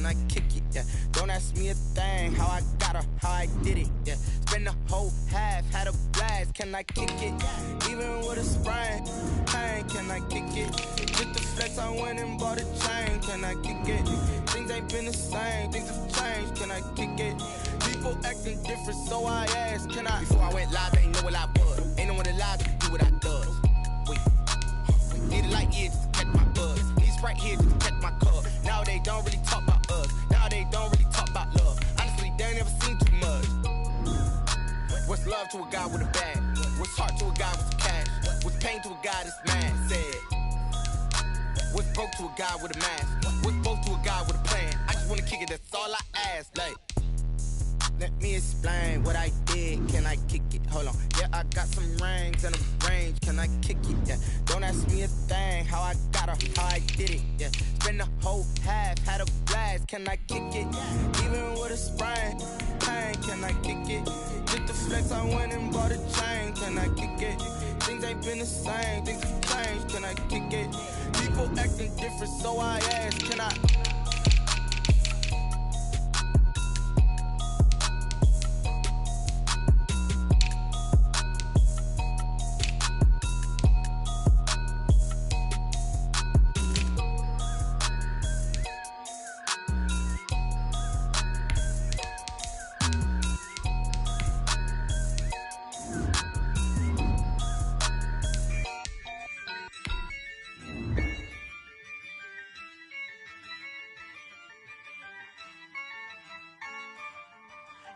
can I kick it? Yeah, don't ask me a thing, how I got her, how I did it. Yeah, spend the whole half, had a blast, can I kick it? Even with a sprain, pain, can I kick it? Just the flex, I went and bought a chain, can I kick it? Things ain't been the same, things have changed, can I kick it? People acting different, so I asked, can I? Before I went live, they ain't know what I was. Ain't no one alive to do what I does. Wait, need a light year just to catch my buzz. These right here just to catch my cup. Now they don't really talk about us. Now they don't really talk about love. Honestly, they ain't never seen too much. What's love to a guy with a bag? What's heart to a guy with some cash? What's pain to a guy that's mad? Said. What's broke to a guy with a mask? What's both to a guy with a plan? I just wanna kick it, that's all I ask. Like, let me explain what I did. Can I kick it? Hold on. Yeah, I got some rings and a range. Can I kick it? Yeah. Don't ask me a thing. How I got her, how I did it. Yeah. Spend the whole half, had a blast. Can I kick it? Even with a sprain, pain. Can I kick it? Just the flex, I went and bought a chain. Can I kick it? Things ain't been the same. Things have changed. Can I kick it? People acting different, so I ask. Can I?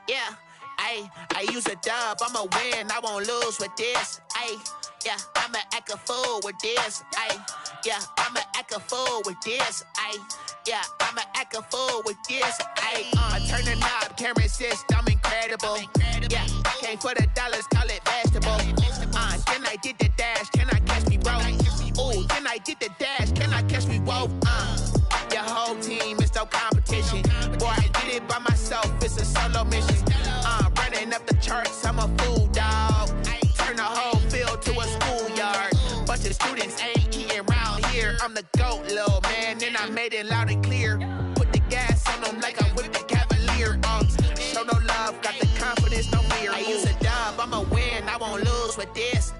Yeah, I use a dub, I'ma win, I won't lose with this. Yeah, I'ma act a fool with this. Yeah, I'ma act a fool with this. Yeah, I'ma act a fool with this. Turn the knob, camera assist, I'm incredible. Yeah, came for the dollars, call it vegetable. Then I did the dash, can I catch me, bro? Ooh, then I did the dash, can I catch me, whoa? Your whole team is no competition. Boy, I did it by myself, it's a solo mission. Running up the charts, I'm a fool, dog. Turn the whole field to a schoolyard. Bunch of students ain't eating round here. I'm the GOAT, little man, and I made it loud and clear. Put the gas on them like I whipped the Cavalier. Show no love, got the confidence, no fear. I use a dub, I'ma win, I won't lose with this.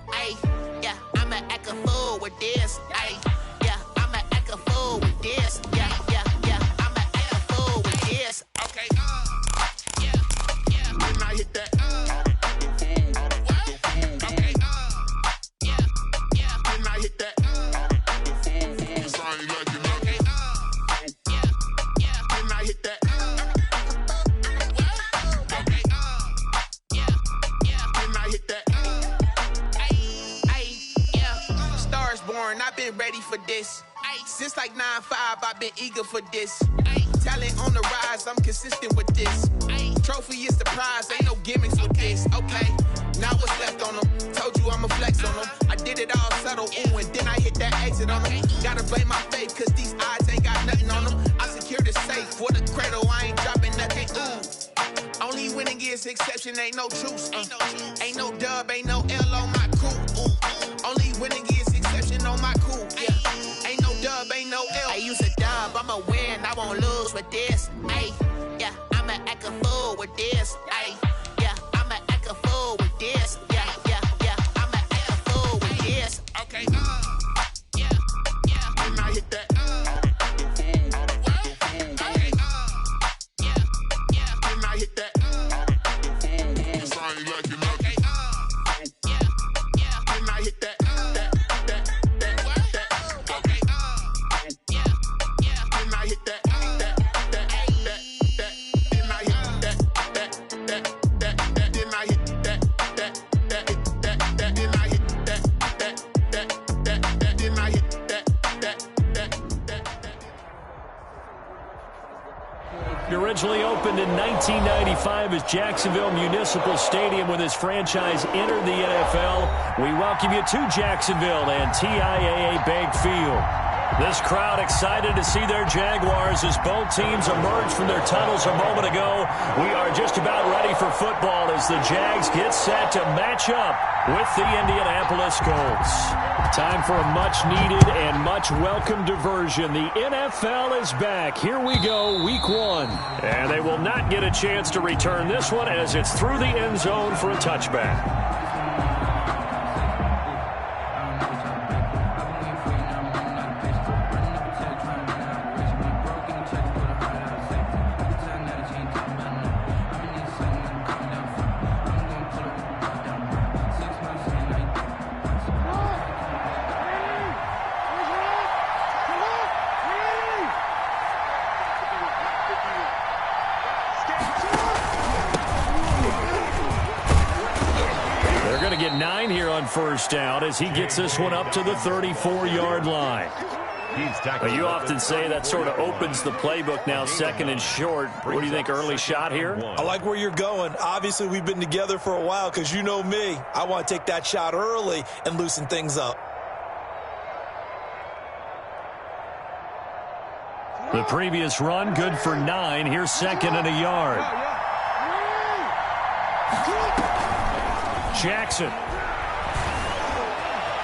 Yeah, I'ma act a fool with this. Yeah, I'ma act a fool with this. Yeah, I'ma act a fool with this. Okay, when I hit that, okay, when I hit that, cause I ain't like it, okay, when I hit that, okay, when I hit that, yeah, Stars born, I've been ready for this. Since like 9-5, I've been eager for this. Talent on the rise, I'm consistent with this. Trophy is the prize, ain't no gimmicks with this. Okay, now what's left on them? Told you I'ma flex on them. I did it all subtle, ooh, and then I hit that exit on them. Gotta blame my faith, cause these odds ain't got nothing on them. I secure the safe for the cradle, I ain't dropping nothing, ooh. Only winning is exception, ain't no truce. Ain't no dub, ain't no L on my crew. Ooh. Only winning is exception on my crew, yeah. Ain't no dub, ain't no L. I use a dub, I'ma win, I won't lose with this. Yeah, I'ma act a fool with this. Yeah, I'ma act a fool with this. Yeah, I'ma act a fool with this. Okay, when I hit that, okay, when I hit that, cause I ain't like it, okay, when I hit that, okay, when I hit that. It originally opened in 1995 as Jacksonville Municipal Stadium when this franchise entered the NFL. We welcome you to Jacksonville and TIAA Bank Field. This crowd excited to see their Jaguars as both teams emerge from their tunnels a moment ago. We are just about ready for football as the Jags get set to match up with the Indianapolis Colts. Time for a much-needed and much-welcome diversion. The NFL is back. Here we go, Week 1. And they will not get a chance to return this one as it's through the end zone for a touchback. Get 9 here on first down as he gets this one up to the 34-yard line. But you often say that sort of opens the playbook now, second and short. What do you think, early shot here? I like where you're going. Obviously, we've been together for a while because you know me. I want to take that shot early and loosen things up. The previous run, good for 9. Here's second and a yard. Jackson.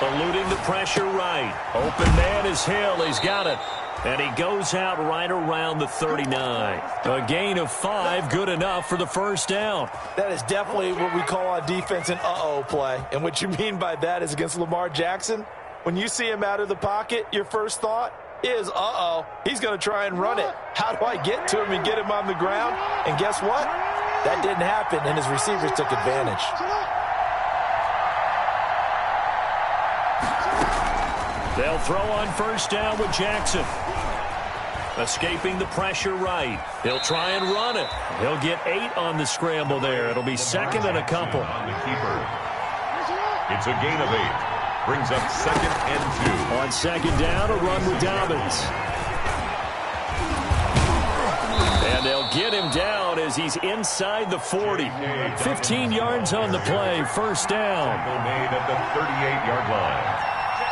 Eluding the pressure right. Open man is Hill. He's got it. And he goes out right around the 39. A gain of 5, good enough for the first down. That is definitely what we call on defense an uh-oh play. And what you mean by that is against Lamar Jackson, when you see him out of the pocket, your first thought is, uh-oh, he's going to try and run it. How do I get to him and get him on the ground? And guess what? That didn't happen, and his receivers took advantage. They'll throw on first down with Jackson. Escaping the pressure right. He'll try and run it. He'll get 8 on the scramble there. It'll be second and a couple. On the keeper. It's a gain of 8. Brings up second and 2. On second down, a run with Dobbins. And they'll get him down as he's inside the 40. 15 yards on the play, first down. Made at the 38-yard line.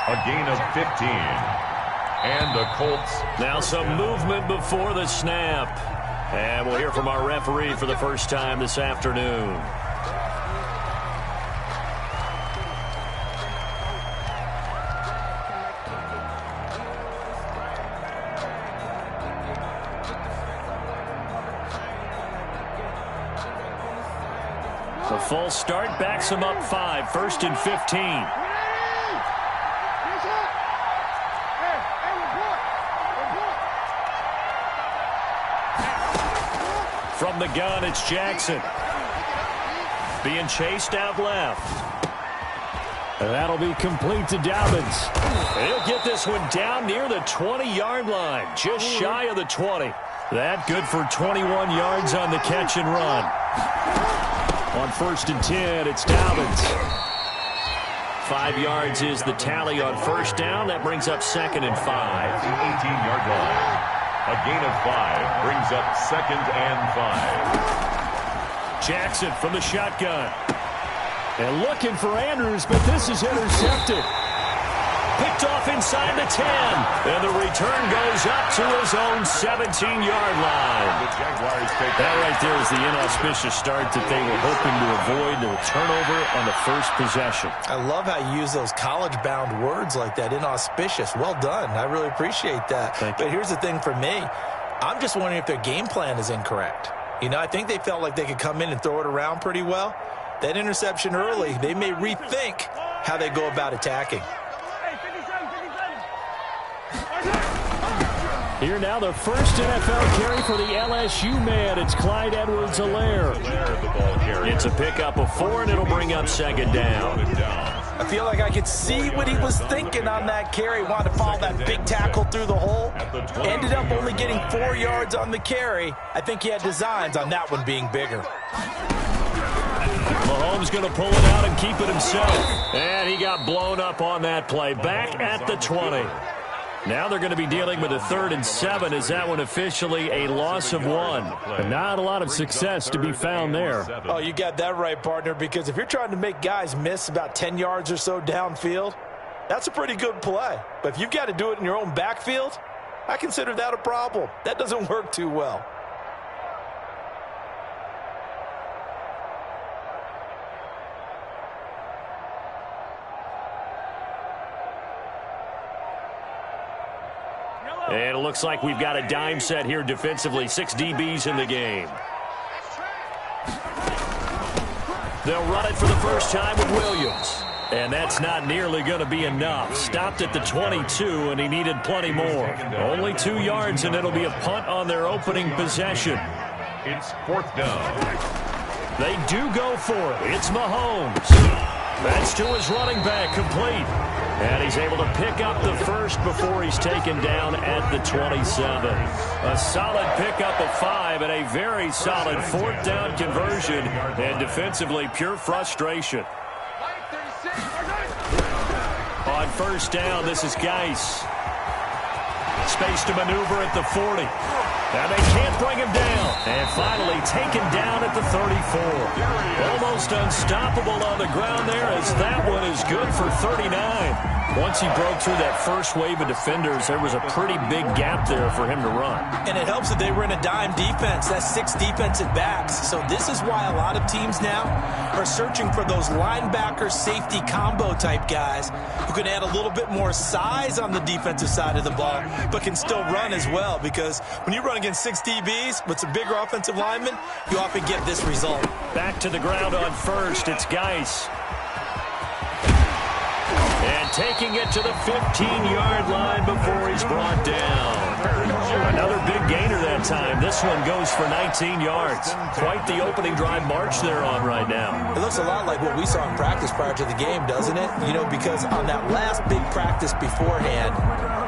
A gain of 15. And the Colts. Now some movement before the snap. And we'll hear from our referee for the first time this afternoon. The full start backs him up 5, first and 15. From the gun, it's Jackson. Being chased out left. And that'll be complete to Dobbins. He'll get this one down near the 20-yard line, just shy of the 20. That good for 21 yards on the catch and run. On first and 10, it's Dobbins. 5 yards is the tally on first down. That brings up second and 5. The 18-yard line. A gain of 5 brings up second and 5. Jackson from the shotgun. And looking for Andrews, but this is intercepted. Picked off inside the 10. And the return goes up to his own 17-yard line. The Jaguars take that right there is the inauspicious start that they were hoping to avoid, the turnover on the first possession. I love how you use those college-bound words like that, inauspicious. Well done. I really appreciate that. But here's the thing for me. I'm just wondering if their game plan is incorrect. You know, I think they felt like they could come in and throw it around pretty well. That interception early, they may rethink how they go about attacking. Here now, the first NFL carry for the LSU man. It's Clyde Edwards-Helaire. It's a pickup of 4, and it'll bring up second down. I feel like I could see what he was thinking on that carry. Wanted to follow that big tackle through the hole. Ended up only getting 4 yards on the carry. I think he had designs on that one being bigger. Mahomes going to pull it out and keep it himself. And he got blown up on that play. Back at the 20. Now they're going to be dealing with a 3rd and 7. Is that one officially a loss of 1? But not a lot of success to be found there. Oh, you got that right, partner, because if you're trying to make guys miss about 10 yards or so downfield, That's a pretty good play. But if you've got to do it in your own backfield, I consider that a problem. That doesn't work too well. And it looks like we've got a dime set here defensively. 6 DBs in the game. They'll run it for the first time with Williams. And that's not nearly going to be enough. Stopped at the 22, and he needed plenty more. Only 2 yards, and it'll be a punt on their opening possession. It's 4th down. They do go for it. It's Mahomes. That's to his running back, complete. And he's able to pick up the first before he's taken down at the 27. A solid pickup of 5 and a very solid 4th down conversion. And defensively, pure frustration. On 1st down, this is Geis. Space to maneuver at the 40. And they can't bring him down. And finally taken down at the 34. Almost unstoppable on the ground there, as that one is good for 39. Once he broke through that first wave of defenders, there was a pretty big gap there for him to run. And it helps that they were in a dime defense. That's 6 defensive backs. So this is why a lot of teams now are searching for those linebacker safety combo type guys who can add a little bit more size on the defensive side of the ball, but can still run as well. Because when you run against 6 DBs with some bigger offensive linemen, you often get this result. Back to the ground on 1st, it's Geis. And taking it to the 15-yard line before he's brought down. Another big gainer that time. This one goes for 19 yards. Quite the opening drive march they're on right now. It looks a lot like what we saw in practice prior to the game, doesn't it? You know, because on that last big practice beforehand,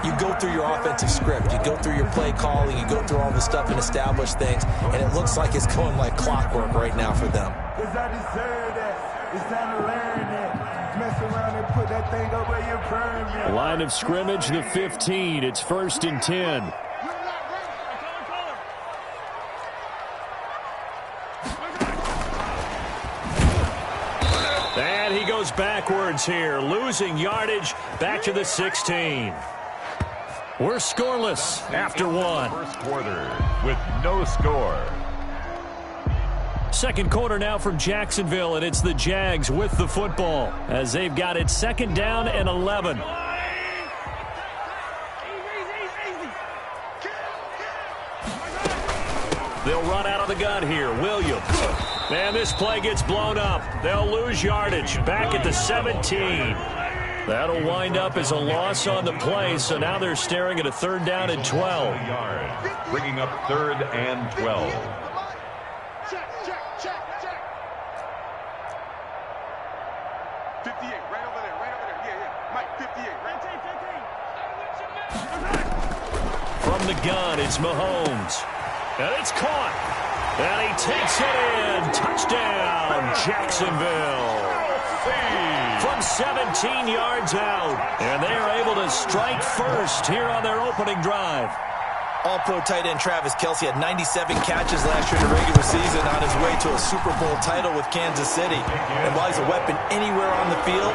you go through your offensive script. You go through your play calling. You go through all the stuff and establish things. And it looks like it's going like clockwork right now for them. Because I deserve that. It's time to learn that. Mess around and put that thing over your permit. Line of scrimmage, the 15. It's 1st and 10. And he goes backwards here, losing yardage back to the 16. We're scoreless after 1. First quarter with no score. Second quarter now from Jacksonville, and it's the Jags with the football as they've got it 2nd down and 11. They'll run out of the gun here. Williams. And this play gets blown up. They'll lose yardage back at the 17. That'll wind up as a loss on the play, so now they're staring at a 3rd down and 12. Yards, bringing up 3rd and 12. From the gun, it's Mahomes. And it's caught. And he takes it in. Touchdown, Jacksonville. From 17 yards out. And they are able to strike first here on their opening drive. All-pro tight end Travis Kelce had 97 catches last year in the regular season on his way to a Super Bowl title with Kansas City. And while he's a weapon anywhere on the field,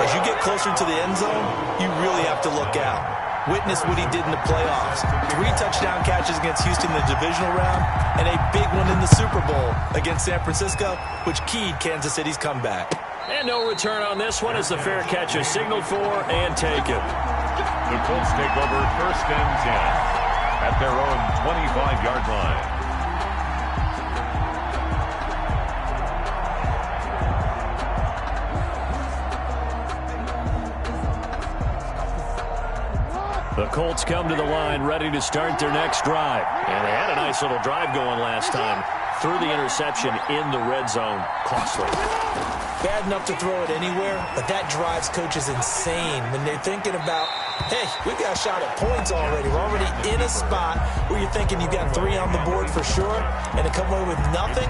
as you get closer to the end zone, you really have to look out. Witness what he did in the playoffs. 3 touchdown catches against Houston in the divisional round, and a big one in the Super Bowl against San Francisco, which keyed Kansas City's comeback. And no return on this one as the fair catch is signaled for and taken. The Colts take over 1st and 10 at their own 25-yard line. The Colts come to the line ready to start their next drive. And they had a nice little drive going last time. Threw the interception in the red zone. Costly. Bad enough to throw it anywhere, but that drives coaches insane when they're thinking about, hey, we've got a shot at points already. We're already in a spot where you're thinking you've got 3 on the board for sure, and to come away with nothing,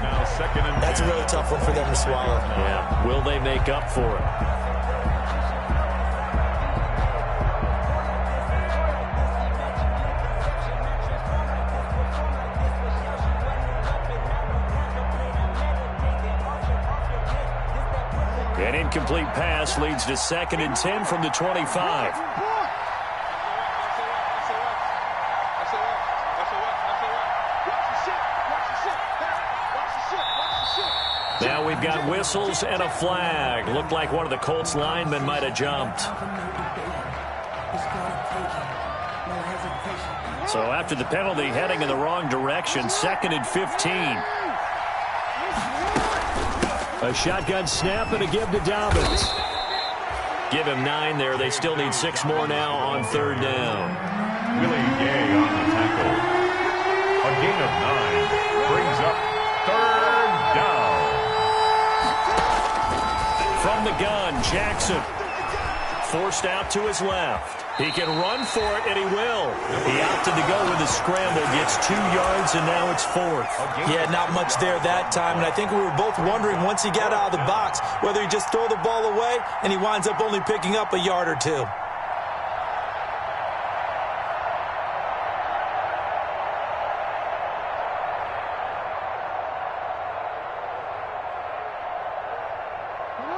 that's a really tough one for them to swallow. Yeah, will they make up for it? An incomplete pass leads to 2nd and 10 from the 25. Now we've got whistles and a flag. Looked like one of the Colts linemen might have jumped. So after the penalty, heading in the wrong direction, 2nd and 15. A shotgun snap and a give to Dobbins. Give him 9 there. They still need 6 more now on 3rd down. Willie Gay on the tackle. A gain of 9 brings up 3rd down. From the gun, Jackson. Forced out to his left. He can run for it, and he will. He opted to go with a scramble, gets 2 yards, and now it's 4th. Yeah, not much there that time, and I think we were both wondering once he got out of the box whether he just throw the ball away, and he winds up only picking up a yard or 2.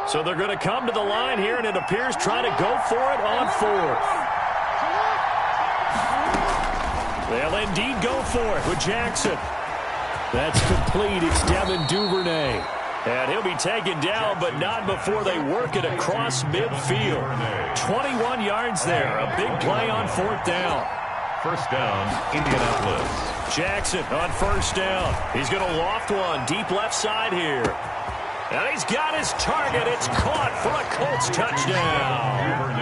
So they're going to come to the line here, and it appears trying to go for it on 4th. They'll indeed go for it with Jackson. That's complete. It's Devin Duvernay. And he'll be taken down, but not before they work it across midfield. 21 yards there. A big play on 4th down. 1st down, Indianapolis. Jackson on 1st down. He's going to loft one deep left side here. And he's got his target. It's caught for a Colts touchdown.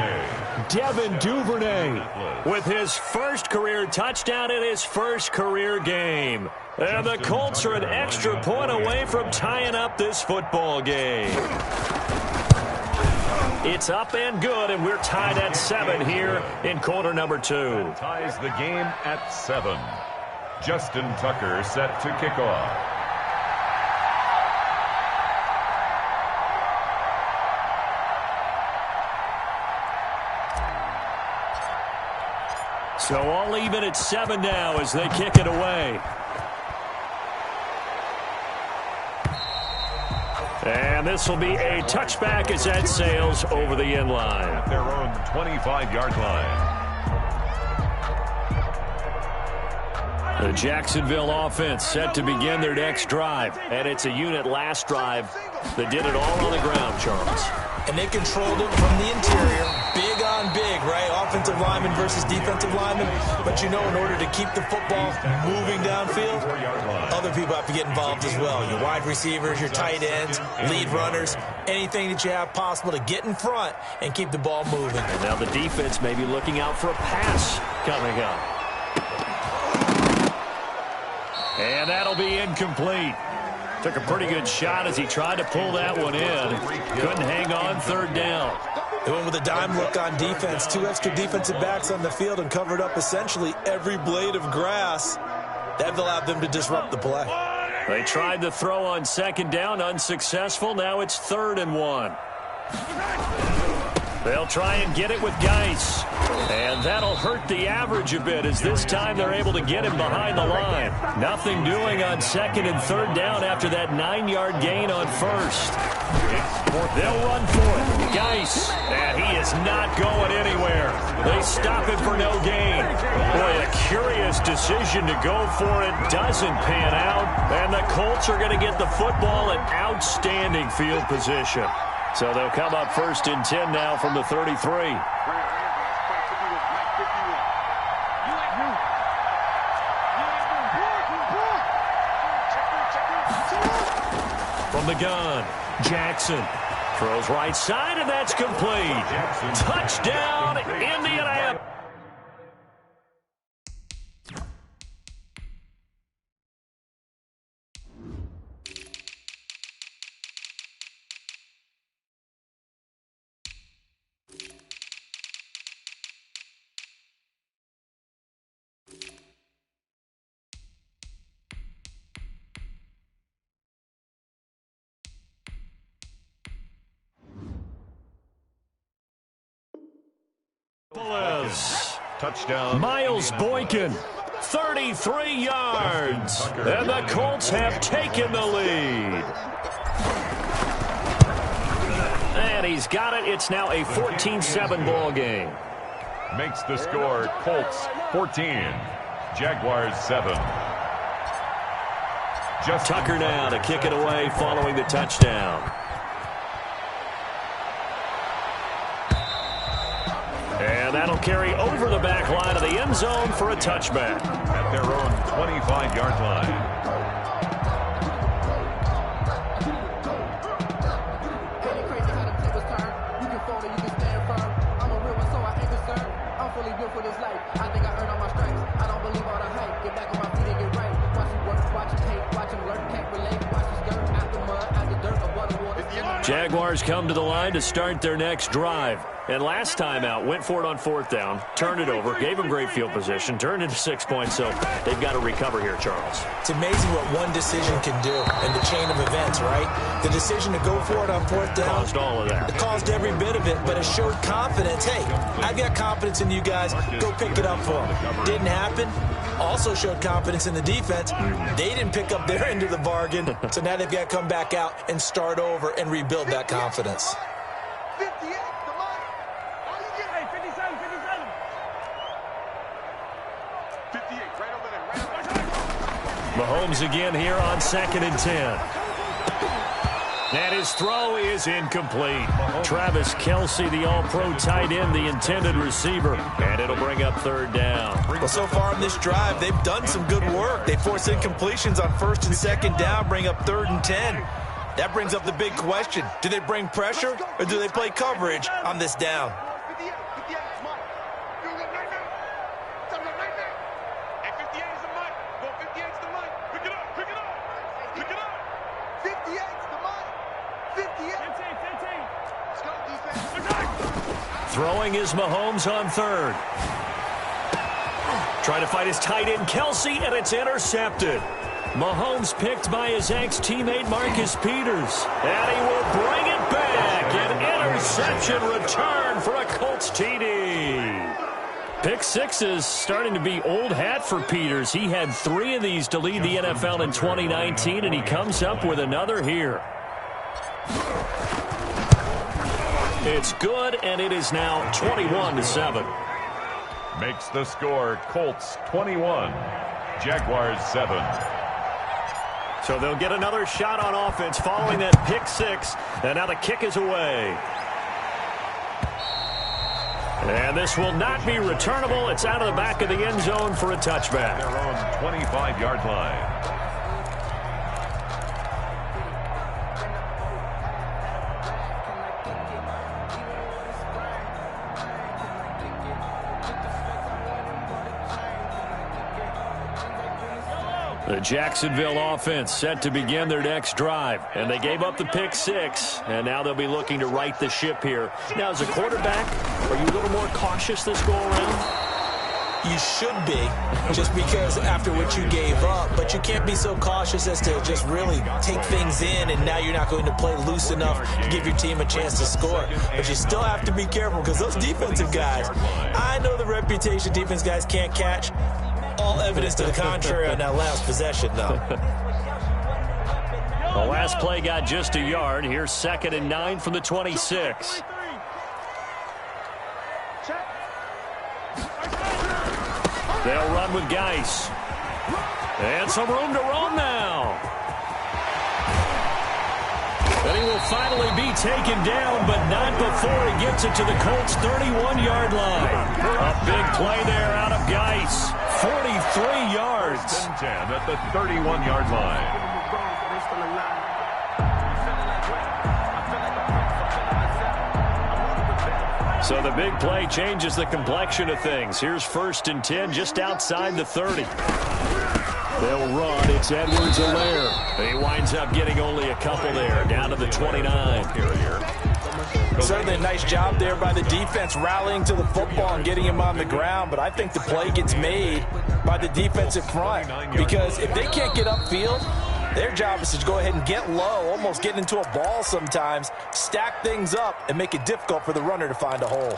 Devin Duvernay with his first career touchdown in his first career game. And the Colts are an extra point away from tying up this football game. It's up and good, and we're tied at 7 here in quarter number 2. That ties the game at 7. Justin Tucker set to kick off. So all even at 7 now as they kick it away. And this will be a touchback as that sails over the end line. At their own 25-yard line. The Jacksonville offense set to begin their next drive. And it's a unit last drive that did it all on the ground, Charles. And they controlled it from the interior. Big on big, right? Offensive lineman versus defensive lineman. But you know, in order to keep the football moving downfield, other people have to get involved as well. Your wide receivers, your tight ends, lead runners, anything that you have possible to get in front and keep the ball moving. And now the defense may be looking out for a pass coming up. And that'll be incomplete. Took a pretty good shot as he tried to pull that one in. Couldn't hang on 3rd down. They went with a dime look on defense. 2 extra defensive backs on the field and covered up essentially every blade of grass. That allowed them to disrupt the play. They tried to throw on 2nd down, unsuccessful. Now it's 3rd and 1. They'll try and get it with Geis. And that'll hurt the average a bit as this time they're able to get him behind the line. Nothing doing on 2nd and 3rd down after that 9-yard gain on 1st. They'll run for it. Geis. And he is not going anywhere. They stop him for no gain. Boy, a curious decision to go for it doesn't pan out. And the Colts are going to get the football in outstanding field position. So they'll come up 1st and 10 now from the 33. From the gun, Jackson throws right side, and that's complete. Touchdown, Indianapolis. Touchdown. Miles Boykin, 33 yards. And the Colts have taken the lead. And he's got it. It's now a 14-7 ball game. Makes the score Colts 14, Jaguars 7. Just Tucker now to kick it away following the touchdown. And that'll carry over the back line of the end zone for a touchback. At their own 25-yard line. Jaguars come to the line to start their next drive. And last time out, went for it on 4th down, turned it over, gave them great field position, turned it to 6 points, so they've got to recover here, Charles. It's amazing what one decision can do in the chain of events, right? The decision to go for it on 4th down. Caused all of that. It caused every bit of it, but it showed confidence. Hey, I've got confidence in you guys. Go pick it up for them. Didn't happen. Also showed confidence in the defense. They didn't pick up their end of the bargain, so now they've got to come back out and start over and rebuild that confidence. 58, come on. All you get, hey, 57, 57. 58, right over there, right over there. Mahomes again here on 2nd and 10. And his throw is incomplete. Travis Kelce, the all-pro tight end, the intended receiver. And it'll bring up 3rd down. Well, so far in this drive, they've done some good work. They force incompletions on 1st and 2nd down, bring up 3rd and 10. That brings up the big question. Do they bring pressure or do they play coverage on this down? 58, 58, come on. You got right now. Tell me right now. Hey, 58 is the money. Go 58 is the money. Pick it up, pick it up. Pick it up. 58 is the money. 58. 15. Let's go, defense. Throwing is Mahomes on 3rd. Trying to fight his tight end, Kelce, and it's intercepted. Mahomes picked by his ex-teammate Marcus Peters. And he will bring it back. An interception return for a Colts TD. Pick 6 is starting to be old hat for Peters. He had 3 of these to lead the NFL in 2019, and he comes up with another here. It's good, and it is now 21-7. makes the score Colts 21, Jaguars 7. So they'll get another shot on offense following that pick 6. And now the kick is away. And this will not be returnable. It's out of the back of the end zone for a touchback. Their own 25-yard line. The Jacksonville offense set to begin their next drive. And they gave up the pick 6. And now they'll be looking to right the ship here. Now, as a quarterback, are you a little more cautious this go-around? You should be, just because after what you gave up. But you can't be so cautious as to just really take things in, and now you're not going to play loose enough to give your team a chance to score. But you still have to be careful, because those defensive guys, I know the reputation defense guys can't catch. All evidence to the contrary on that last possession, though. The last play got just a yard. Here's 2nd and 9 from the 26. They'll run with Geis. And some room to roam now. And he will finally be taken down, but not before he gets it to the Colts' 31-yard line. A big play there out of Geis. 43 yards. 10 at the 31-yard line. So the big play changes the complexion of things. Here's 1st and 10 just outside the 30. They'll run. It's Edwards-Helaire. He winds up getting only a couple there, down to the 29. Certainly a nice job there by the defense rallying to the football and getting him on the ground, but I think the play gets made by the defensive front, because if they can't get upfield, their job is to go ahead and get low, almost get into a ball sometimes, stack things up, and make it difficult for the runner to find a hole.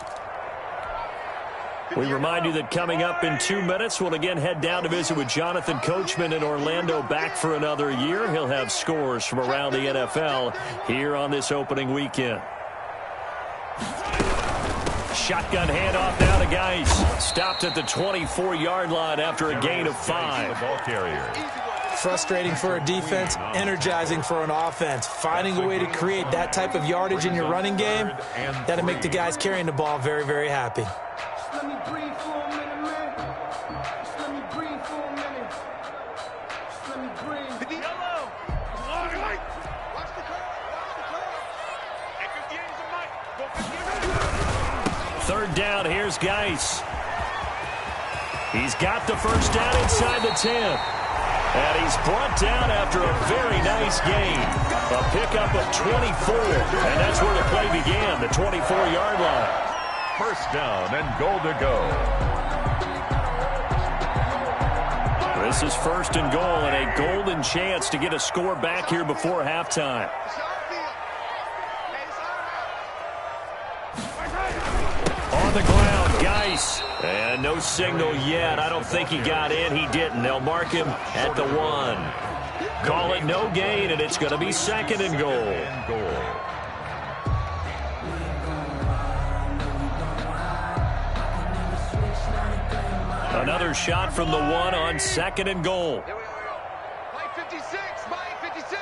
We remind you that coming up in 2 minutes, we'll again head down to visit with Jonathan Coachman in Orlando, back for another year. He'll have scores from around the NFL here on this opening weekend. Shotgun handoff now to Geis. Stopped at the 24-yard line after a gain of 5. The ball carrier. Frustrating for a defense, energizing for an offense. Finding a way to create that type of yardage in your running game, that'll make the guys carrying the ball very, very happy. Let me breathe for a minute, man. Just let me breathe for a minute. Just let me breathe. Yellow. Watch the curve. Watch the curve. Hey, 58 is the mic. Go 58. Third down, here's Geis. He's got the first down inside the 10. And he's brought down after a very nice gain. A pickup of 24. And that's where the play began, the 24-yard line. First down and goal to go. This is first and goal and a golden chance to get a score back here before halftime. On the ground, Geis. And no signal yet. I don't think he got in. He didn't. They'll mark him at the 1. Call it no gain, and it's going to be second and goal. Another shot from the 1 on second and goal. Mike 56. Mike 56.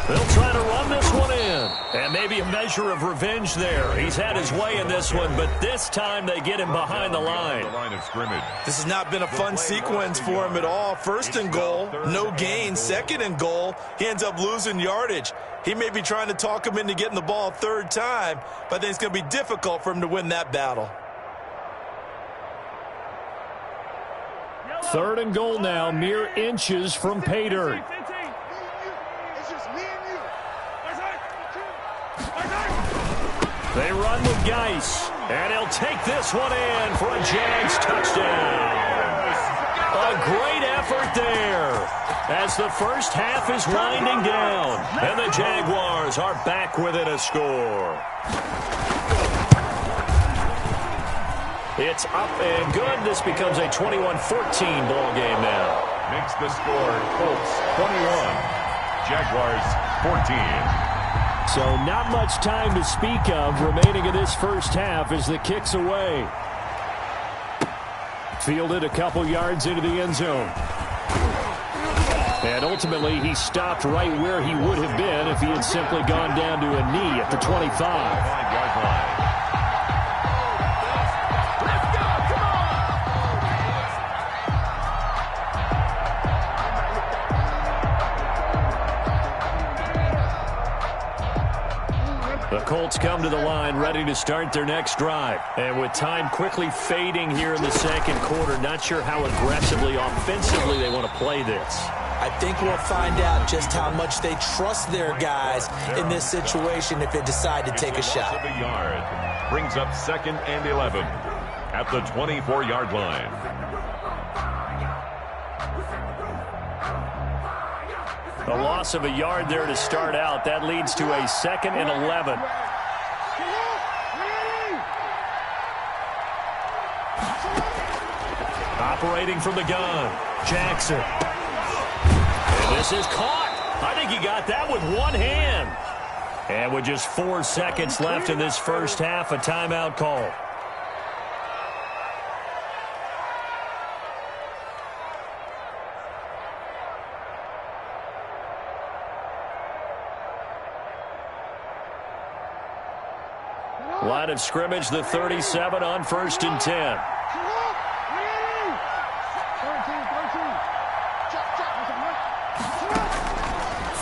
They'll try to run this one in. And maybe a measure of revenge there. He's had his way in this one, but this time they get him behind the line. Line of scrimmage. This has not been a fun sequence for him at all. First and goal, no gain. Second and goal, he ends up losing yardage. He may be trying to talk him into getting the ball a third time, but I think it's going to be difficult for him to win that battle. Third and goal now, mere inches from pay dirt. It's just me and you. They run with Geis, and he'll take this one in for a Jags touchdown. A great effort there as the first half is winding down, and the Jaguars are back within a score. It's up and good. This becomes a 21-14 ball game now. Makes the score Colts 21, Jaguars 14. So not much time to speak of remaining in this first half as the kick's away. Fielded a couple yards into the end zone. And ultimately he stopped right where he would have been if he had simply gone down to a knee at the 25. 5-yard line. The Colts come to the line ready to start their next drive. And with time quickly fading here in the second quarter, not sure how aggressively, offensively they want to play this. I think we'll find out just how much they trust their guys in this situation if they decide to take a shot. Of the yard brings up second and 11 at the 24-yard line. A loss of a yard there to start out. That leads to a second and 11. Operating from the gun, Jackson. And this is caught. I think he got that with one hand. And with just 4 seconds left in this first half, a timeout call. Line of scrimmage, the 37 on first and 10.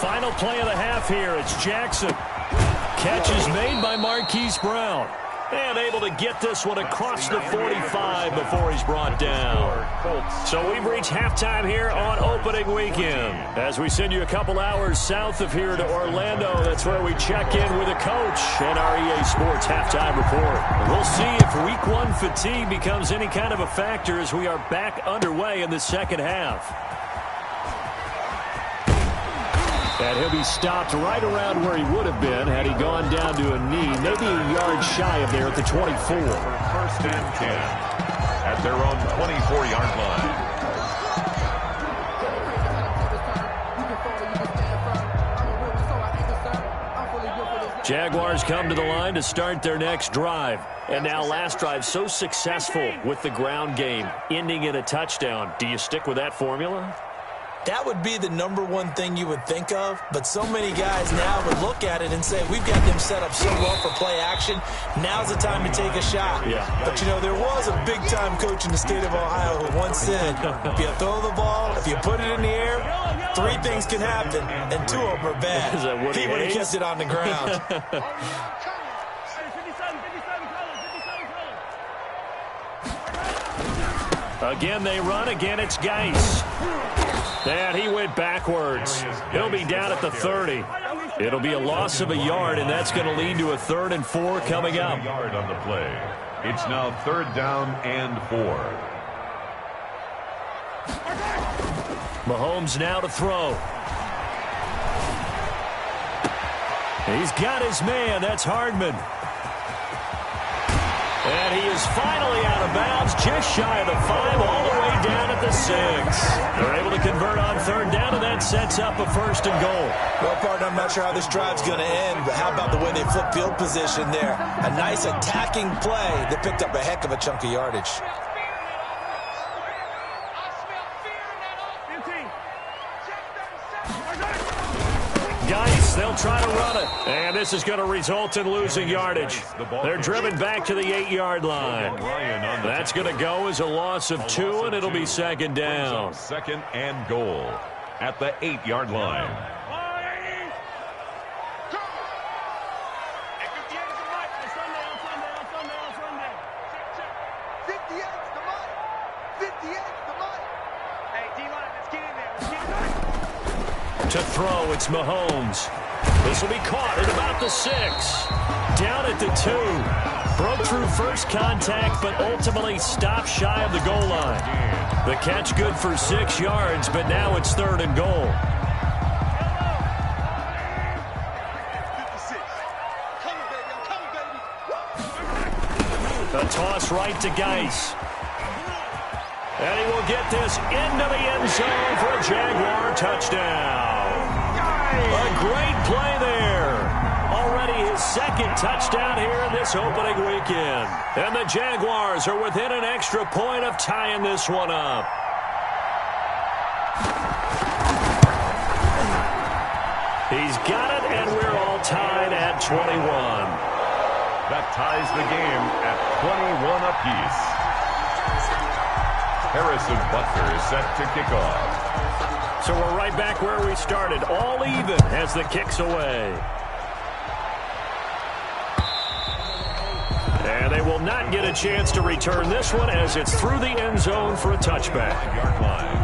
Final play of the half here. It's Jackson. Catch is made by Marquise Brown. And able to get this one across the 45 before he's brought down. So we've reached halftime here on opening weekend. As we send you a couple hours south of here to Orlando, that's where we check in with a coach and our EA Sports halftime report. We'll see if week 1 fatigue becomes any kind of a factor as we are back underway in the second half. And he'll be stopped right around where he would have been had he gone down to a knee, maybe a yard shy of there at the 24. First and 10 at their own 24-yard line. Jaguars come to the line to start their next drive. And now last drive so successful with the ground game, ending in a touchdown. Do you stick with that formula? That would be the #1 thing you would think of, but so many guys now would look at it and say, we've got them set up so well for play action. Now's the time to take a shot. Yeah. But, you know, there was a big-time coach in the state of Ohio who once said, if you throw the ball, if you put it in the air, 3 things can happen, and 2 of them are bad. Is that what he would have kept it on the ground. Again, they run. Again, it's Geis. And he went backwards. He'll be down at the 30. It'll be a loss of a yard, and that's going to lead to a 3rd and 4 coming up. Yard on the play. It's now 3rd down and 4. Mahomes now to throw. He's got his man. That's Hardman. And he is finally out of bounds, just shy of the 5, all the way down at the 6. They're able to convert on 3rd down, and that sets up a 1st and goal. Well, partner, I'm not sure how this drive's going to end, but how about the way they flip field position there? A nice attacking play that picked up a heck of a chunk of yardage. Geis, they'll try to run it. And this is going to result in losing yardage. They're driven back to the 8-yard line. That's going to go as a loss of 2, and it'll be 2nd down. 2nd and goal at the 8-yard line. To throw, it's Mahomes. This will be caught at about the 6. Down at the 2. Broke through first contact, but ultimately stopped shy of the goal line. The catch good for 6 yards, but now it's 3rd and goal. A toss right to Geis. And he will get this into the end zone for a Jaguar touchdown. A great play there. Already his 2nd touchdown here in this opening weekend. And the Jaguars are within an extra point of tying this one up. He's got it, and we're all tied at 21. That ties the game at 21 apiece. Harrison Butker is set to kick off. So we're right back where we started, all even as the kick's away. And they will not get a chance to return this one as it's through the end zone for a touchback. 5-yard line.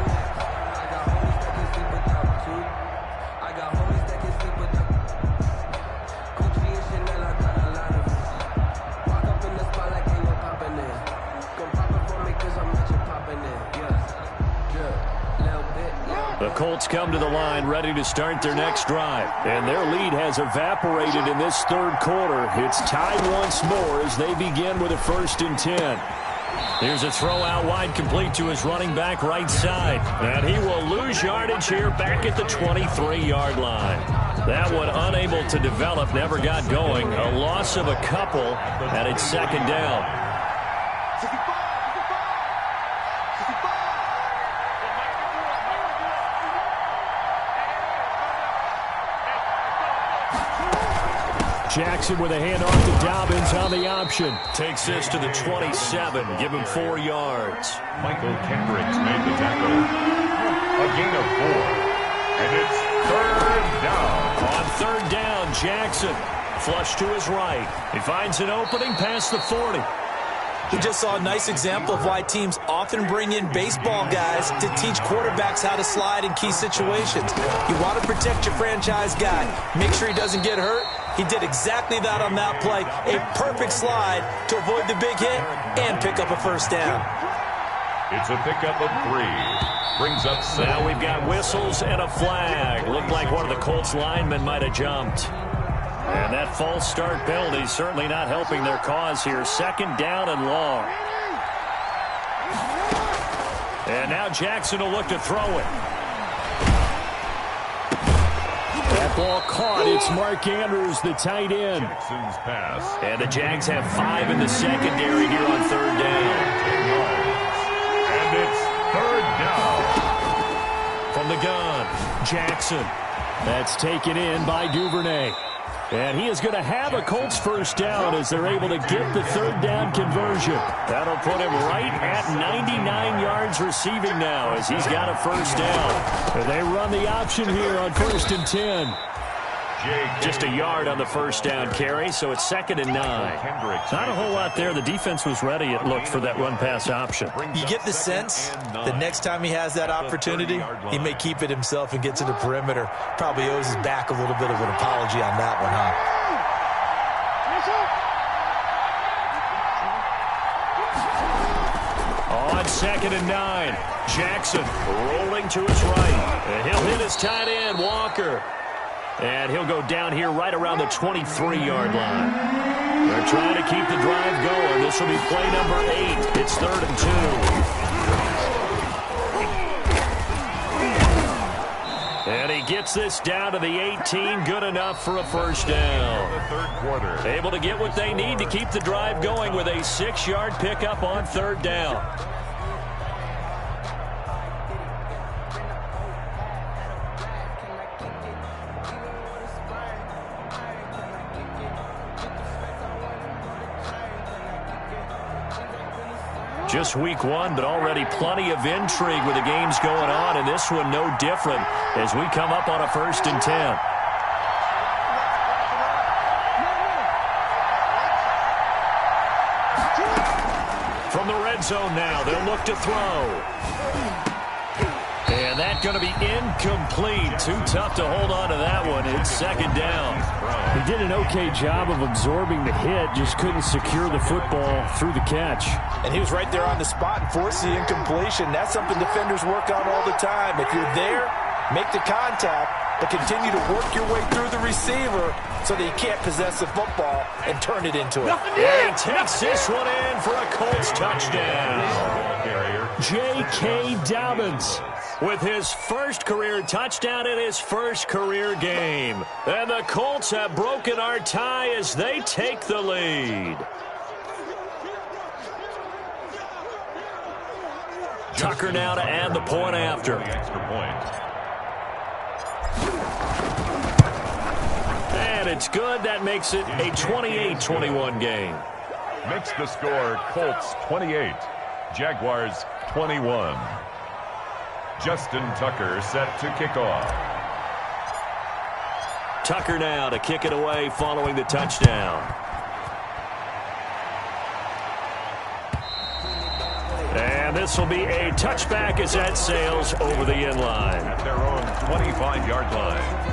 The Colts come to the line ready to start their next drive. And their lead has evaporated in this 3rd quarter. It's tied once more as they begin with a 1st and 10. Here's a throw out wide complete to his running back right side. And he will lose yardage here back at the 23-yard line. That one unable to develop, never got going. A loss of a couple, and it's 2nd down. Jackson with a handoff to Dobbins on the option. Takes this to the 27. Give him 4 yards. Michael Kendricks made the tackle. A gain of 4. And it's 3rd down. On 3rd down, Jackson. Flush to his right. He finds an opening past the 40. We just saw a nice example of why teams often bring in baseball guys to teach quarterbacks how to slide in key situations. You want to protect your franchise guy. Make sure he doesn't get hurt. He did exactly that on that play. A perfect slide to avoid the big hit and pick up a 1st down. It's a pickup of 3. Brings up 7. Now we've got whistles and a flag. Looked like one of the Colts linemen might have jumped. And that false start penalty certainly not helping their cause here. 2nd down and long. And now Jackson will look to throw it. That ball caught. It's Mark Andrews, the tight end. Jackson's pass. And the Jags have 5 in the secondary here on third down. And it's third down. From the gun, Jackson. That's taken in by Duvernay. And he is going to have a Colts first down as they're able to get the third down conversion. That'll put him right at 99 yards receiving now as he's got a first down. And they run the option here on 1st and 10. Just a yard on the first down carry, so it's 2nd and 9. Not a whole lot there. The defense was ready, it looked, for that run-pass option. You get the sense that next time he has that opportunity, he may keep it himself and get to the perimeter. Probably owes his back a little bit of an apology on that one, huh? On 2nd and 9, Jackson rolling to his right. And he'll hit his tight end, Walker. And he'll go down here right around the 23-yard line. They're trying to keep the drive going. This will be play number 8. It's 3rd and 2. And he gets this down to the 18. Good enough for a first down. The third quarter. Able to get what they need to keep the drive going with a 6-yard pickup on 3rd down. Just week 1, but already plenty of intrigue with the games going on, and this one no different as we come up on a 1st and 10. From the red zone now, they'll look to throw. And that's going to be incomplete. Too tough to hold on to that one. It's 2nd down. He did an okay job of absorbing the hit, just couldn't secure the football through the catch. And he was right there on the spot and forced the incompletion. That's something defenders work on all the time. If you're there, make the contact, but continue to work your way through the receiver so that he can't possess the football and turn it into it. And he takes this one in for a Colts touchdown. J.K. Dobbins with his first career touchdown in his first career game. And the Colts have broken our tie as they take the lead. Tucker now to add the point after. Extra point. And it's good. That makes it a 28-21 game. Makes the score Colts 28, Jaguars 21. Justin Tucker set to kick off. Tucker now to kick it away following the touchdown. And this will be a touchback as that sails over the end line. At their own 25-yard line.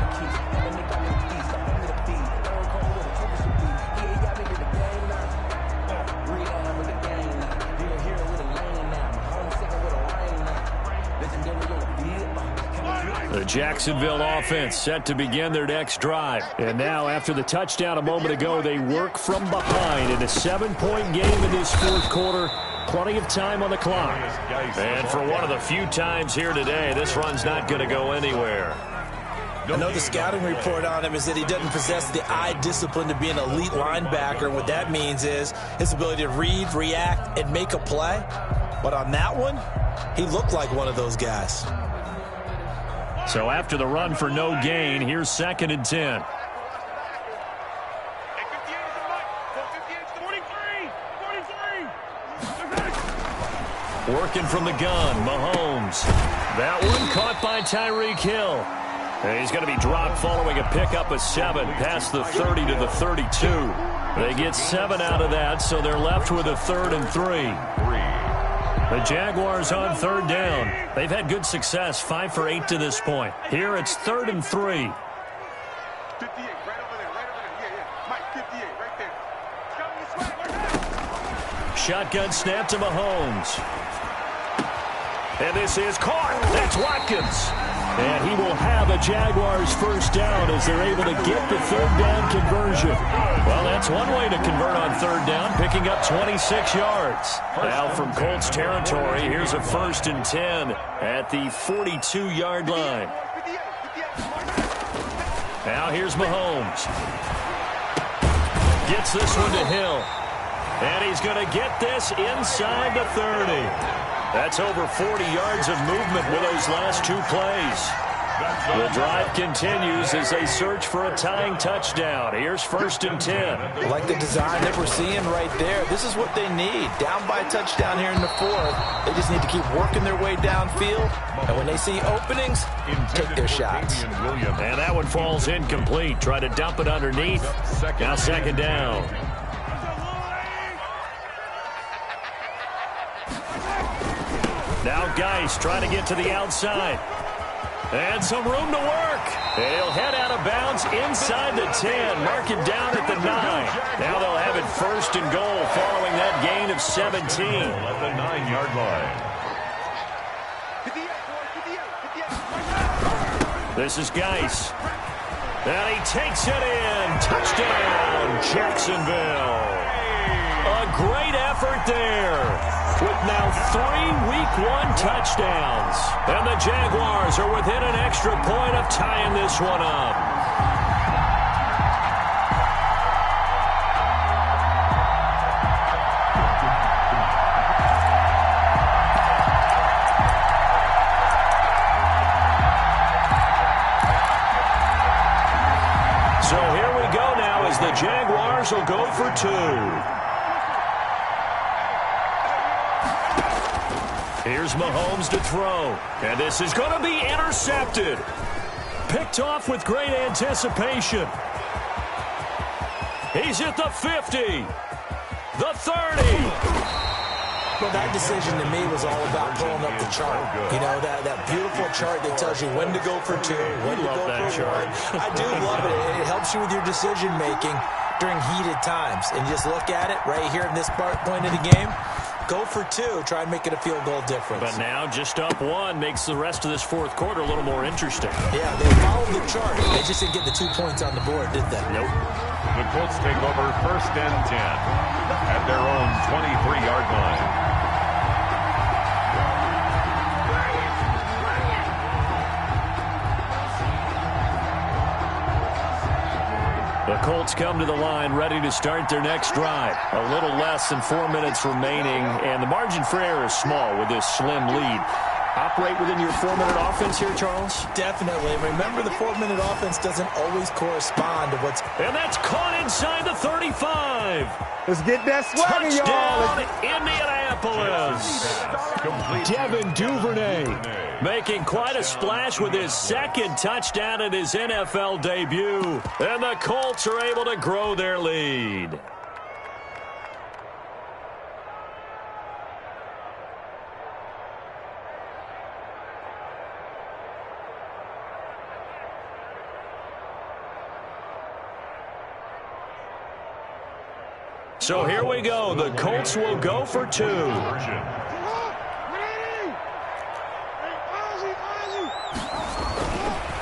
The Jacksonville offense set to begin their next drive. And now, after the touchdown a moment ago, they work from behind in a 7-point game in this 4th quarter. Plenty of time on the clock. And for one of the few times here today, this run's not going to go anywhere. I know the scouting report on him is that he doesn't possess the eye discipline to be an elite linebacker. What that means is his ability to read, react, and make a play. But on that one, he looked like one of those guys. So after the run for no gain, here's 2nd and 10. Working from the gun, Mahomes. That one caught by Tyreek Hill. And he's going to be dropped following a pickup of 7 past the 30 to the 32. They get 7 out of that, so they're left with a 3rd and 3. The Jaguars on 3rd down. They've had good success, 5 for 8 to this point. Here it's 3rd and 3. 58, right over there, right over there. Yeah. Mike, 58, right there. Coming this way, right there. Shotgun snap to Mahomes. And this is caught. That's Watkins. And he will have a Jaguars first down as they're able to get the 3rd down conversion. Well, that's one way to convert on 3rd down, picking up 26 yards. Now from Colts territory, here's a 1st and 10 at the 42-yard line. Now here's Mahomes. Gets this one to Hill. And he's going to get this inside the 30. That's over 40 yards of movement with those last two plays. The drive continues as they search for a tying touchdown. Here's 1st and 10. I like the design that we're seeing right there. This is what they need. Down by a touchdown here in the 4th. They just need to keep working their way downfield. And when they see openings, take their shots. And that one falls incomplete. Try to dump it underneath. Now 2nd down. Now Geis trying to get to the outside. And some room to work. And he'll head out of bounds inside the 10. Mark it down at the 9. Now they'll have it 1st and goal following that gain of 17. At the 9-yard line. This is Geis. And he takes it in. Touchdown, Jacksonville. A great effort there. With now 3 Week 1 touchdowns. And the Jaguars are within an extra point of tying this one up. So here we go now as the Jaguars will go for 2. Here's Mahomes to throw. And this is going to be intercepted. Picked off with great anticipation. He's at the 50. The 30. Well, that decision to me was all about pulling up the chart. You know, that beautiful chart that tells you when to go for 2, when to go for 1. I do love it. It helps you with your decision-making during heated times. And just look at it right here in this point of the game. Go for 2. Try and make it a field goal difference. But now just up 1 makes the rest of this 4th quarter a little more interesting. Yeah, they followed the chart. They just didn't get the 2 points on the board, did they? Nope. The Colts take over 1st and 10 at their own 23-yard line. The Colts come to the line ready to start their next drive. A little less than 4 minutes remaining, and the margin for error is small with this slim lead. Operate within your 4-minute offense here, Charles? Definitely. Remember, the 4-minute offense doesn't always correspond to what's... And that's caught inside the 35. Let's get that swagger, y'all. Touchdown, Indianapolis. Devin Duvernay making quite a splash with his 2nd touchdown in his NFL debut. And the Colts are able to grow their lead. So here we go. The Colts will go for 2.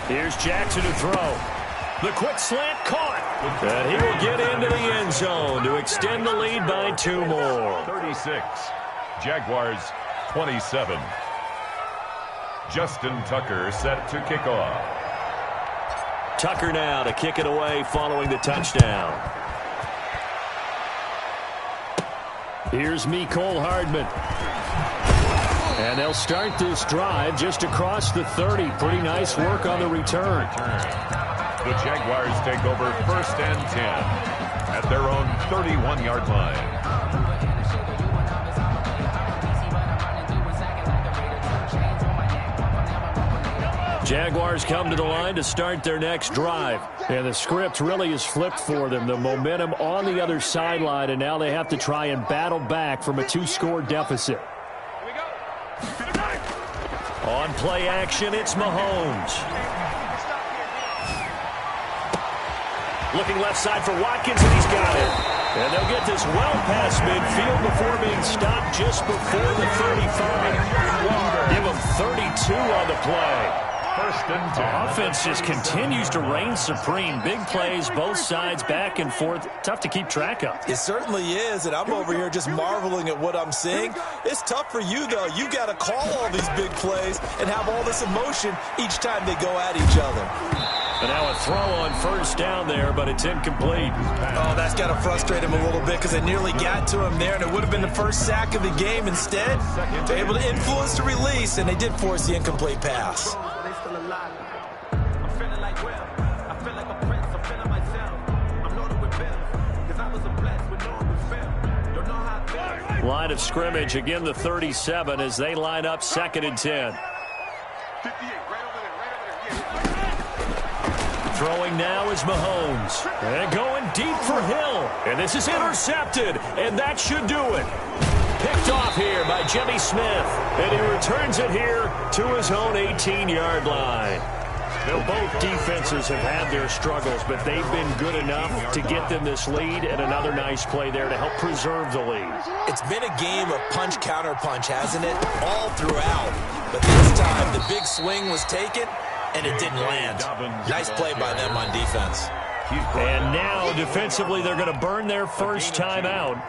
Here's Jackson to throw. The quick slant caught. And he will get into the end zone to extend the lead by 2 more. 36. Jaguars 27. Justin Tucker set to kick off. Tucker now to kick it away following the touchdown. Here's Mecole Hardman. And they'll start this drive just across the 30. Pretty nice work on the return. The Jaguars take over 1st and 10 at their own 31-yard line. Jaguars come to the line to start their next drive. And the script really is flipped for them. The momentum on the other sideline, and now they have to try and battle back from a 2-score deficit. On play action, it's Mahomes. Looking left side for Watkins, and he's got it. And they'll get this well past midfield before being stopped just before the 35. Give them 32 on the play. 1st and 10. Offense just continues to reign supreme. Big plays, both sides, back and forth. Tough to keep track of. It certainly is, and I'm over here just marveling at what I'm seeing. It's tough for you, though. You got to call all these big plays and have all this emotion each time they go at each other. And now a throw on first down there, but it's incomplete. Oh, that's got to frustrate him a little bit because they nearly got to him there, and it would have been the first sack of the game. Instead, they're able to influence the release, and they did force the incomplete pass. Line of scrimmage, again the 37 as they line up 2nd and 10. Throwing now is Mahomes. And going deep for Hill. And this is intercepted. And that should do it. Picked off here by Jimmy Smith. And he returns it here to his own 18-yard line. Both defenses have had their struggles, but they've been good enough to get them this lead, and another nice play there to help preserve the lead. It's been a game of punch-counter-punch, hasn't it? All throughout. But this time, the big swing was taken, and it didn't land. Nice play by them on defense. And now, defensively, they're going to burn their first time out.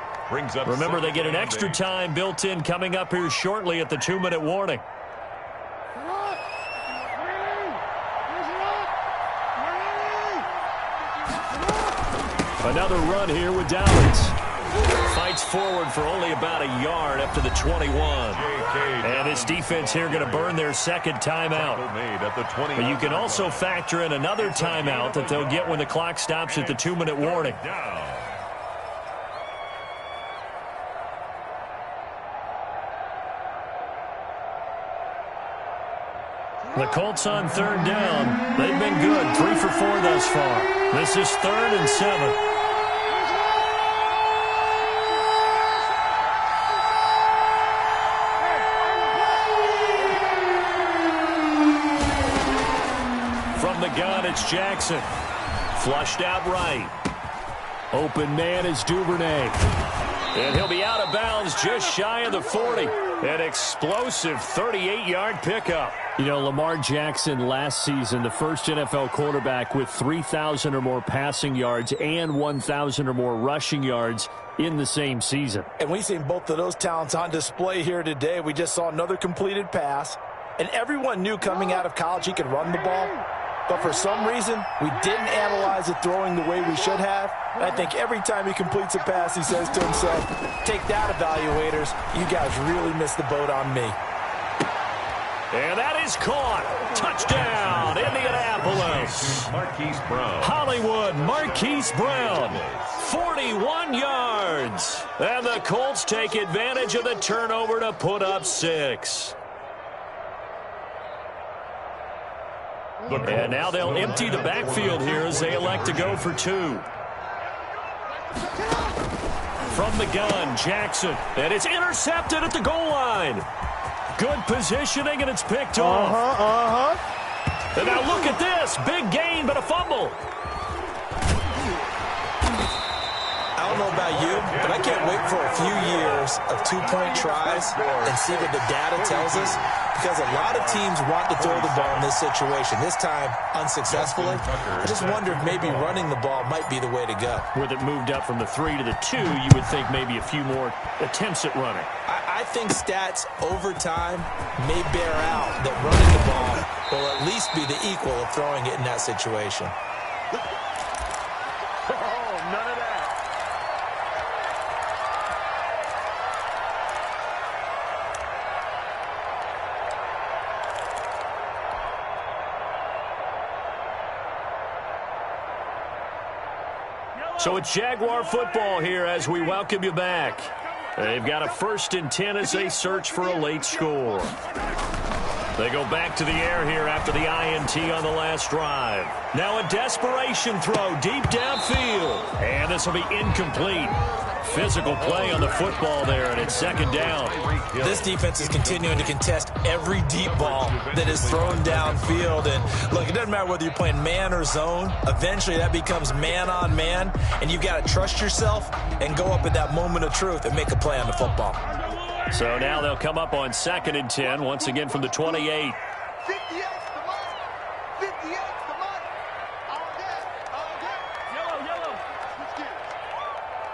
Remember, they get an extra time built in coming up here shortly at the 2-minute warning. Another run here with Downs. Fights forward for only about a yard up to the 21. And this defense here going to burn their second timeout. But you can also factor in another timeout that they'll get when the clock stops at the 2-minute warning. The Colts on 3rd down. They've been good. 3 for 4 thus far. This is 3rd and 7. From the gun, it's Jackson. Flushed out right. Open man is Duvernay. And he'll be out of bounds just shy of the 40. An explosive 38-yard pickup. You know, Lamar Jackson last season, the first NFL quarterback with 3,000 or more passing yards and 1,000 or more rushing yards in the same season. And we've seen both of those talents on display here today. We just saw another completed pass. And everyone knew coming out of college he could run the ball. But for some reason, we didn't analyze it throwing the way we should have. And I think every time he completes a pass, he says to himself, take that, evaluators. You guys really missed the boat on me. And that is caught. Touchdown, Indianapolis. Marquise Brown. Hollywood, Marquise Brown. 41 yards. And the Colts take advantage of the turnover to put up 6. And now they'll empty the backfield here as they elect to go for 2. From the gun, Jackson. And it's intercepted at the goal line. Good positioning, and it's picked off. And now look at this. Big gain, but a fumble. I don't know about you, but I can't wait for a few years of 2-point tries and see what the data tells us, because a lot of teams want to throw the ball in this situation. This time, unsuccessfully. I just wonder if maybe running the ball might be the way to go. With it moved up from the 3 to the 2, you would think maybe a few more attempts at running. I think stats over time may bear out that running the ball will at least be the equal of throwing it in that situation. Oh, none of that. So it's Jaguar football here as we welcome you back. They've got a 1st and 10 as they search for a late score. They go back to the air here after the INT on the last drive. Now a desperation throw deep downfield. And this will be incomplete. Physical play on the football there, and it's 2nd down. This defense is continuing to contest every deep ball that is thrown downfield. And look, it doesn't matter whether you're playing man or zone. Eventually that becomes man on man, and you've got to trust yourself and go up at that moment of truth and make a play on the football. So now they'll come up on 2nd and 10, once again from the 28. 58's the mark. 58's the mark. All day. All day. Yellow, yellow. Let's get it.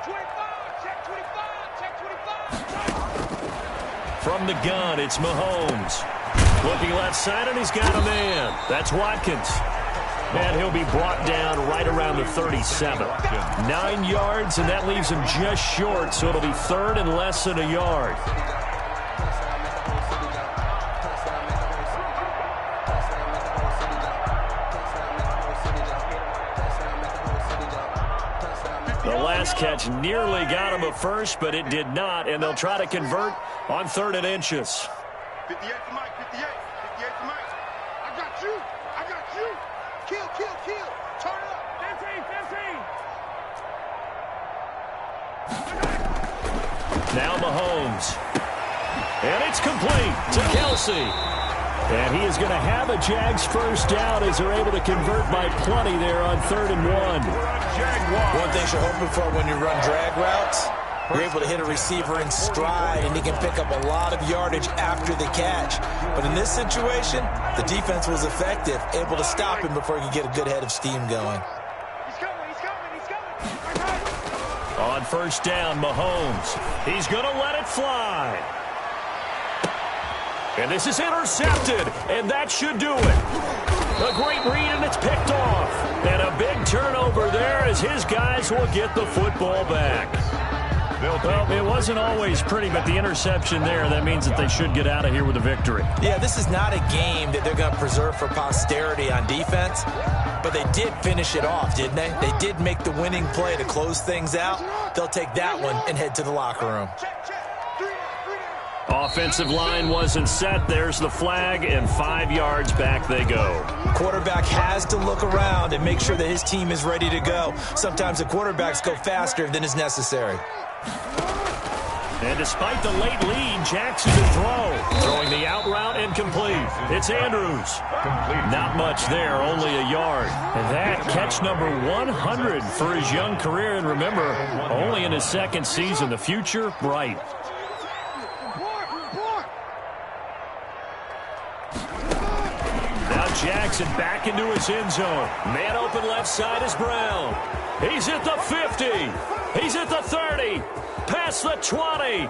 25. Check 25. Check 25. From the gun, it's Mahomes. Looking left side, and he's got a man. That's Watkins. And he'll be brought down right around the 37. 9 yards, and that leaves him just short, so it'll be third and less than a yard. The last catch nearly got him a first, but it did not, and they'll try to convert on 3rd and inches. 58 to Mike, 58. 58 to Mike. I got you. I got you. Kill, kill, kill. Turn it up. 15, 15. Now Mahomes. And it's complete to Kelsey. And he is going to have a Jags first down as they're able to convert by plenty there on 3rd and 1. One thing you're hoping for when you run drag routes, you're able to hit a receiver in stride, and he can pick up a lot of yardage after the catch. But in this situation, the defense was effective, able to stop him before he could get a good head of steam going. He's coming, he's coming, he's coming. On first down, Mahomes. He's going to let it fly. And this is intercepted, and that should do it. A great read, and it's picked off. And a big turnover there as his guys will get the football back. Well, it wasn't always pretty, but the interception there, that means that they should get out of here with a victory. Yeah, this is not a game that they're going to preserve for posterity on defense, but they did finish it off, didn't they? They did make the winning play to close things out. They'll take that one and head to the locker room. Offensive line wasn't set. There's the flag, and 5 yards back they go. Quarterback has to look around and make sure that his team is ready to go. Sometimes the quarterbacks go faster than is necessary. And despite the late lead, Jackson to throw. Throwing the out route incomplete. It's Andrews. Not much there, only a yard. And that catch number 100 for his young career. And remember, only in his 2nd season. The future, bright. Jackson back into his end zone. Man open left side is Brown. He's at the 50. He's at the 30. Past the 20.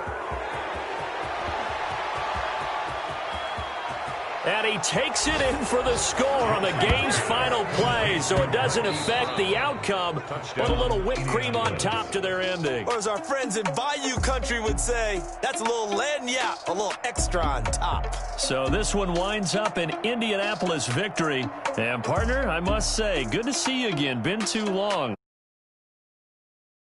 And he takes it in for the score on the game's final play, so it doesn't affect the outcome, but a little whipped cream on top to their ending. Or as our friends in Bayou Country would say, that's a little lagniappe, a little extra on top. So this one winds up an Indianapolis victory. And, partner, I must say, good to see you again. Been too long.